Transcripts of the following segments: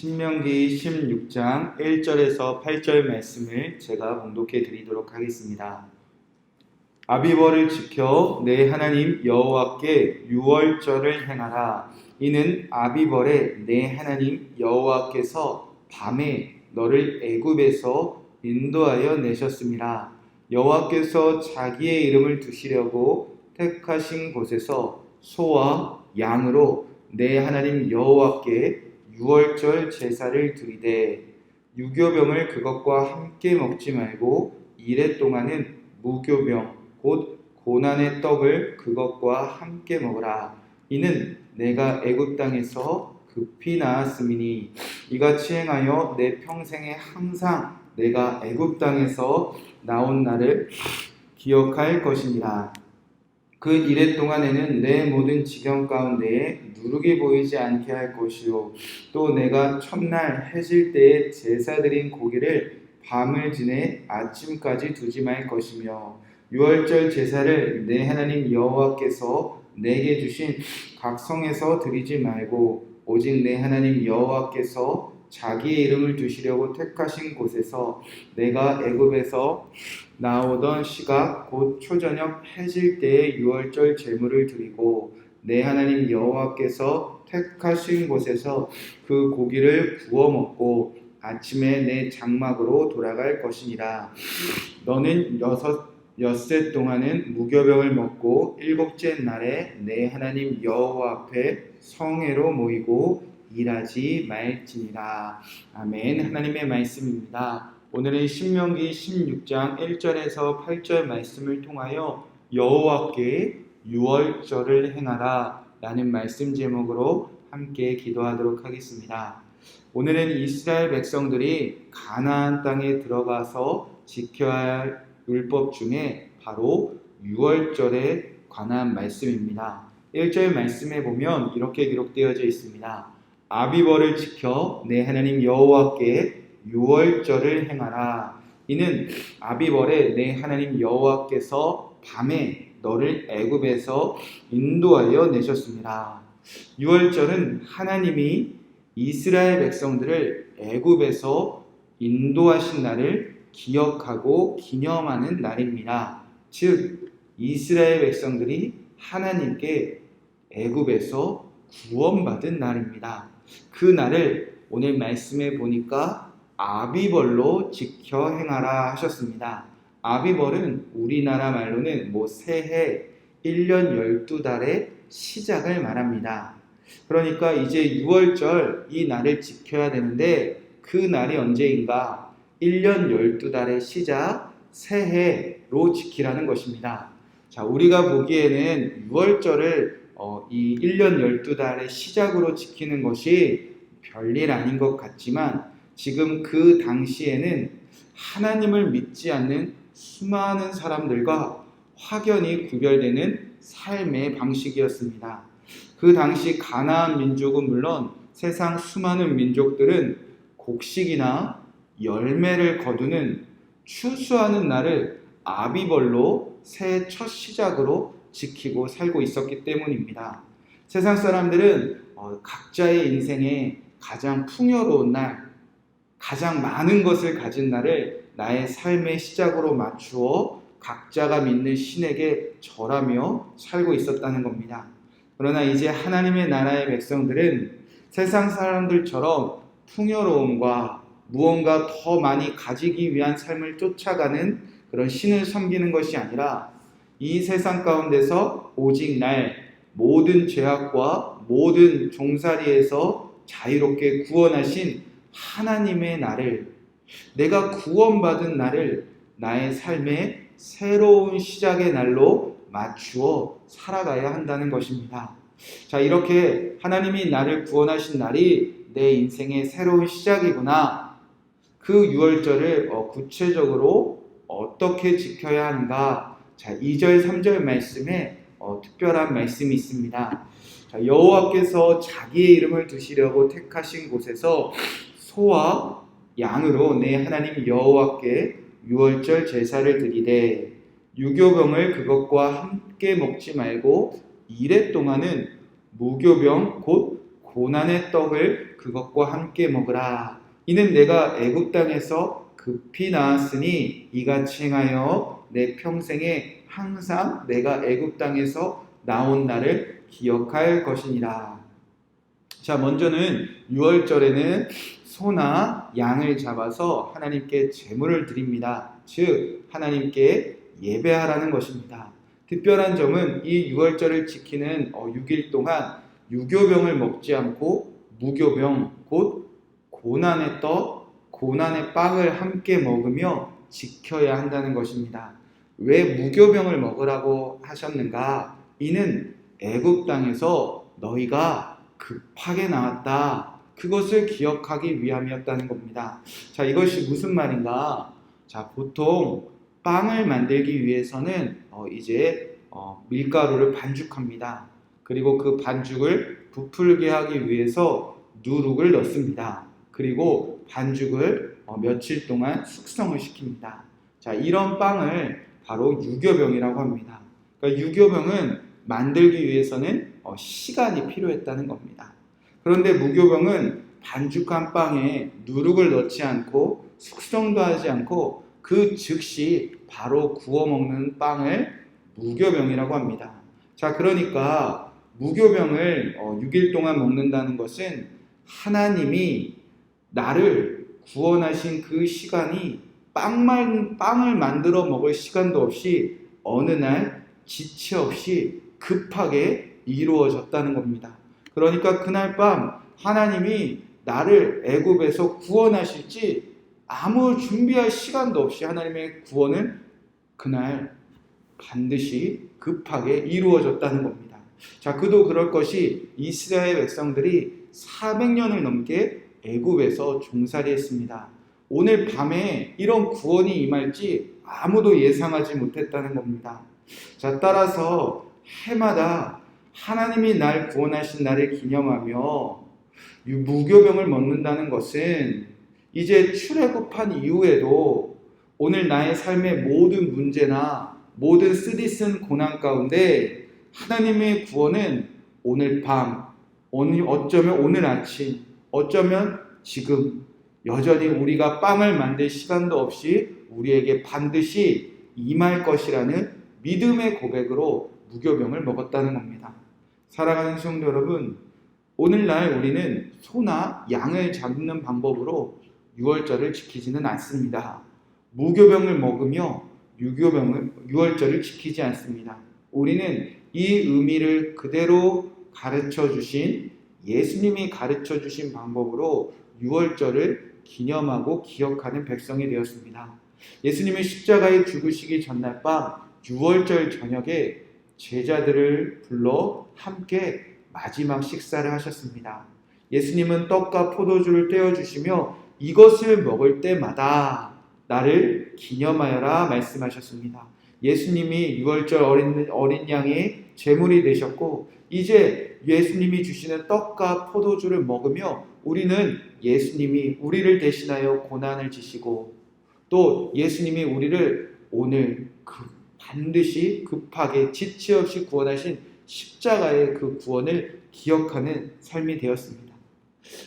신명기 16장 1절에서 8절 말씀을 제가 봉독해 드리도록 하겠습니다. 아비벌을 지켜 내 하나님 여호와께 유월절을 행하라. 이는 아비벌에 내 하나님 여호와께서 밤에 너를 애굽에서 인도하여 내셨음이라. 여호와께서 자기의 이름을 두시려고 택하신 곳에서 소와 양으로 내 하나님 여호와께 유월절 제사를 드리되 유교병을 그것과 함께 먹지 말고 이래 동안은 무교병 곧 고난의 떡을 그것과 함께 먹으라. 이는 내가 애굽 땅에서 급히 나았음이니 이같이 행하여 내 평생에 항상 내가 애굽 땅에서 나온 날을 기억할 것이니라. 그 이래 동안에는 내 모든 지경 가운데에 누룩이 보이지 않게 할 것이요 또 내가 첫날 해질 때에 제사 드린 고기를 밤을 지내 아침까지 두지 말 것이며 유월절 제사를 내 하나님 여호와께서 내게 주신 각 성에서 드리지 말고 오직 내 하나님 여호와께서 자기의 이름을 두시려고 택하신 곳에서 내가 애굽에서 나오던 시각 곧 초저녁 해질 때에 유월절 제물을 드리고 내 하나님 여호와께서 택하신 곳에서 그 고기를 구워 먹고 아침에 내 장막으로 돌아갈 것이니라. 너는 엿새 동안은 무교병을 먹고 일곱째 날에 내 하나님 여호와 앞에 성회로 모이고 일하지 말지니라. 아멘. 하나님의 말씀입니다. 오늘은 신명기 16장 1절에서 8절 말씀을 통하여 여호와께 유월절을 행하라 라는 말씀 제목으로 함께 기도하도록 하겠습니다. 오늘은 이스라엘 백성들이 가나안 땅에 들어가서 지켜야 할 율법 중에 바로 유월절에 관한 말씀입니다. 1절 말씀에 보면 이렇게 기록되어져 있습니다. 아비벌을 지켜 내 하나님 여호와께 유월절을 행하라. 이는 아비벌에 내 하나님 여호와께서 밤에 너를 애굽에서 인도하여 내셨습니다. 유월절은 하나님이 이스라엘 백성들을 애굽에서 인도하신 날을 기억하고 기념하는 날입니다. 즉 이스라엘 백성들이 하나님께 애굽에서 구원받은 날입니다. 그 날을 오늘 말씀에 보니까 아비벌로 지켜 행하라 하셨습니다. 아비벌은 우리나라 말로는 새해 1년 12달의 시작을 말합니다. 그러니까 이제 유월절 이 날을 지켜야 되는데 그 날이 언제인가? 1년 12달의 시작 새해로 지키라는 것입니다. 자, 우리가 보기에는 유월절을 이 1년 12달의 시작으로 지키는 것이 별일 아닌 것 같지만 지금 그 당시에는 하나님을 믿지 않는 수많은 사람들과 확연히 구별되는 삶의 방식이었습니다. 그 당시 가나안 민족은 물론 세상 수많은 민족들은 곡식이나 열매를 거두는 추수하는 날을 아비벌로 새해 첫 시작으로 지키고 살고 있었기 때문입니다. 세상 사람들은 각자의 인생에 가장 풍요로운 날, 가장 많은 것을 가진 날을 나의 삶의 시작으로 맞추어 각자가 믿는 신에게 절하며 살고 있었다는 겁니다. 그러나 이제 하나님의 나라의 백성들은 세상 사람들처럼 풍요로움과 무언가 더 많이 가지기 위한 삶을 쫓아가는 그런 신을 섬기는 것이 아니라 이 세상 가운데서 오직 날 모든 죄악과 모든 종살이에서 자유롭게 구원하신 하나님의 날을, 내가 구원받은 날을 나의 삶의 새로운 시작의 날로 맞추어 살아가야 한다는 것입니다. 자, 이렇게 하나님이 나를 구원하신 날이 내 인생의 새로운 시작이구나. 그 유월절을 구체적으로 어떻게 지켜야 하는가? 자, 2절 3절 말씀에 특별한 말씀이 있습니다. 자, 여호와께서 자기의 이름을 두시려고 택하신 곳에서 소와 양으로 내 하나님 여호와께 유월절 제사를 드리되 유교병을 그것과 함께 먹지 말고 이래 동안은 무교병 곧 고난의 떡을 그것과 함께 먹으라. 이는 내가 애굽 땅에서 급히 나았으니 이같이 행하여 내 평생에 항상 내가 애굽 땅에서 나온 날을 기억할 것이니라. 자, 먼저는 유월절에는 소나 양을 잡아서 하나님께 제물을 드립니다. 즉 하나님께 예배하라는 것입니다. 특별한 점은 이 유월절을 지키는 6일 동안 유교병을 먹지 않고 무교병, 곧 고난의 떡, 고난의 빵을 함께 먹으며 지켜야 한다는 것입니다. 왜 무교병을 먹으라고 하셨는가? 이는 애굽 땅에서 너희가 급하게 나왔다. 그것을 기억하기 위함이었다는 겁니다. 자, 이것이 무슨 말인가? 자, 보통 빵을 만들기 위해서는 밀가루를 반죽합니다. 그리고 그 반죽을 부풀게 하기 위해서 누룩을 넣습니다. 그리고 반죽을 며칠 동안 숙성을 시킵니다. 자, 이런 빵을 바로 유교병이라고 합니다. 그러니까 유교병은 만들기 위해서는 시간이 필요했다는 겁니다. 그런데 무교병은 반죽한 빵에 누룩을 넣지 않고 숙성도 하지 않고 그 즉시 바로 구워 먹는 빵을 무교병이라고 합니다. 자, 그러니까 무교병을 6일 동안 먹는다는 것은 하나님이 나를 구원하신 그 시간이 빵을 만들어 먹을 시간도 없이 어느 날 지체 없이 급하게 이루어졌다는 겁니다. 그러니까 그날 밤 하나님이 나를 애굽에서 구원하실지 아무 준비할 시간도 없이 하나님의 구원은 그날 반드시 급하게 이루어졌다는 겁니다. 자, 그도 그럴 것이 이스라엘 백성들이 400년을 넘게 애굽에서 종살이했습니다. 오늘 밤에 이런 구원이 임할지 아무도 예상하지 못했다는 겁니다. 자, 따라서 해마다 하나님이 날 구원하신 날을 기념하며 무교병을 먹는다는 것은 이제 출애굽한 이후에도 오늘 나의 삶의 모든 문제나 모든 쓰디쓴 고난 가운데 하나님의 구원은 오늘 밤, 어쩌면 오늘 아침, 어쩌면 지금 여전히 우리가 빵을 만들 시간도 없이 우리에게 반드시 임할 것이라는 믿음의 고백으로 무교병을 먹었다는 겁니다. 사랑하는 성도 여러분, 오늘날 우리는 소나 양을 잡는 방법으로 유월절을 지키지는 않습니다. 무교병을 먹으며 유월절을 지키지 않습니다. 우리는 이 의미를 그대로 가르쳐 주신 예수님이 가르쳐 주신 방법으로 유월절을 기념하고 기억하는 백성이 되었습니다. 예수님이 십자가에 죽으시기 전날 밤 유월절 저녁에 제자들을 불러 함께 마지막 식사를 하셨습니다. 예수님은 떡과 포도주를 떼어주시며 이것을 먹을 때마다 나를 기념하여라 말씀하셨습니다. 예수님이 유월절 어린 양의 제물이 되셨고 이제 예수님이 주시는 떡과 포도주를 먹으며 우리는 예수님이 우리를 대신하여 고난을 지시고 또 예수님이 우리를 오늘 반드시 급하게 지체 없이 구원하신 십자가의 그 구원을 기억하는 삶이 되었습니다.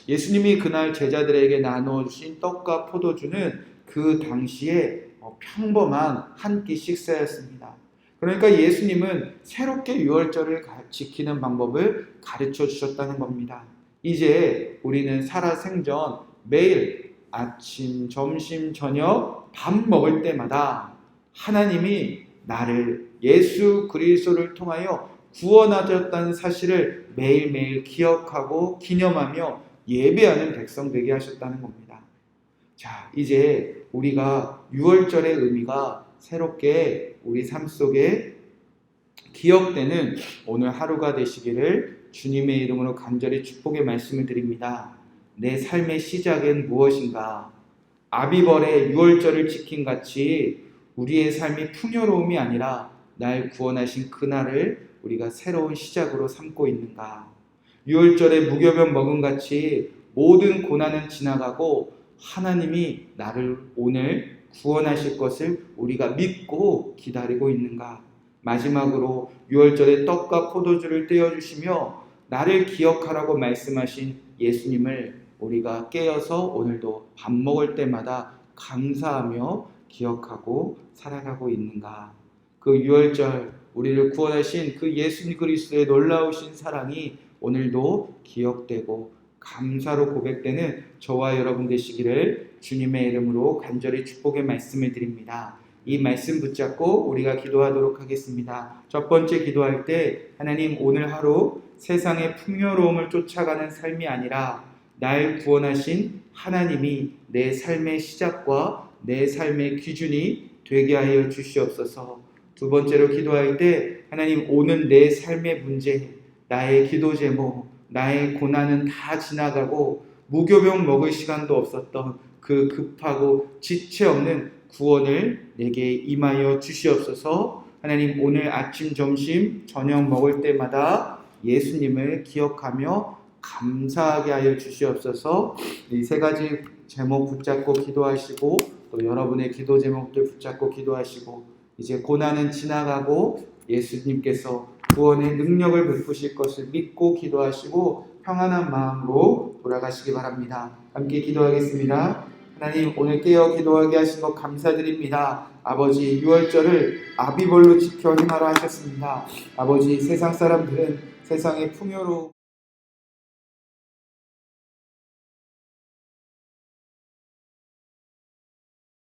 예수님이 그날 제자들에게 나누어주신 떡과 포도주는 그 당시에 평범한 한 끼 식사였습니다. 그러니까 예수님은 새롭게 유월절을 지키는 방법을 가르쳐 주셨다는 겁니다. 이제 우리는 살아생전 매일 아침, 점심, 저녁, 밥 먹을 때마다 하나님이 나를 예수 그리스도를 통하여 구원하셨다는 사실을 매일매일 기억하고 기념하며 예배하는 백성 되게 하셨다는 겁니다. 자, 이제 우리가 유월절의 의미가 새롭게 우리 삶 속에 기억되는 오늘 하루가 되시기를 주님의 이름으로 간절히 축복의 말씀을 드립니다. 내 삶의 시작은 무엇인가? 아비벌의 유월절을 지킨 같이 우리의 삶이 풍요로움이 아니라 날 구원하신 그날을 우리가 새로운 시작으로 삼고 있는가? 유월절에 무교병 먹은 같이 모든 고난은 지나가고 하나님이 나를 오늘 구원하실 것을 우리가 믿고 기다리고 있는가? 마지막으로 유월절에 떡과 포도주를 떼어주시며 나를 기억하라고 말씀하신 예수님을 우리가 깨어서 오늘도 밥 먹을 때마다 감사하며 기억하고 살아가고 있는가? 그 유월절 우리를 구원하신 그 예수 그리스도의 놀라우신 사랑이 오늘도 기억되고 감사로 고백되는 저와 여러분 되시기를 주님의 이름으로 간절히 축복의 말씀을 드립니다. 이 말씀 붙잡고 우리가 기도하도록 하겠습니다. 첫 번째 기도할 때 하나님 오늘 하루 세상의 풍요로움을 쫓아가는 삶이 아니라 날 구원하신 하나님이 내 삶의 시작과 내 삶의 기준이 되게 하여 주시옵소서. 두 번째로 기도할 때 하나님 오늘 내 삶의 문제, 나의 기도 제목, 나의 고난은 다 지나가고 무교병 먹을 시간도 없었던 그 급하고 지체 없는 구원을 내게 임하여 주시옵소서. 하나님 오늘 아침, 점심, 저녁 먹을 때마다 예수님을 기억하며 감사하게 하여 주시옵소서. 이 세 가지 제목 붙잡고 기도하시고 또 여러분의 기도 제목들 붙잡고 기도하시고 이제 고난은 지나가고 예수님께서 구원의 능력을 베푸실 것을 믿고 기도하시고 평안한 마음으로 돌아가시기 바랍니다. 함께 기도하겠습니다. 하나님 오늘 깨어 기도하게 하신 것 감사드립니다. 아버지 유월절을 아비벌로 지켜 행하라 하셨습니다. 아버지 세상 사람들은 세상의 풍요로움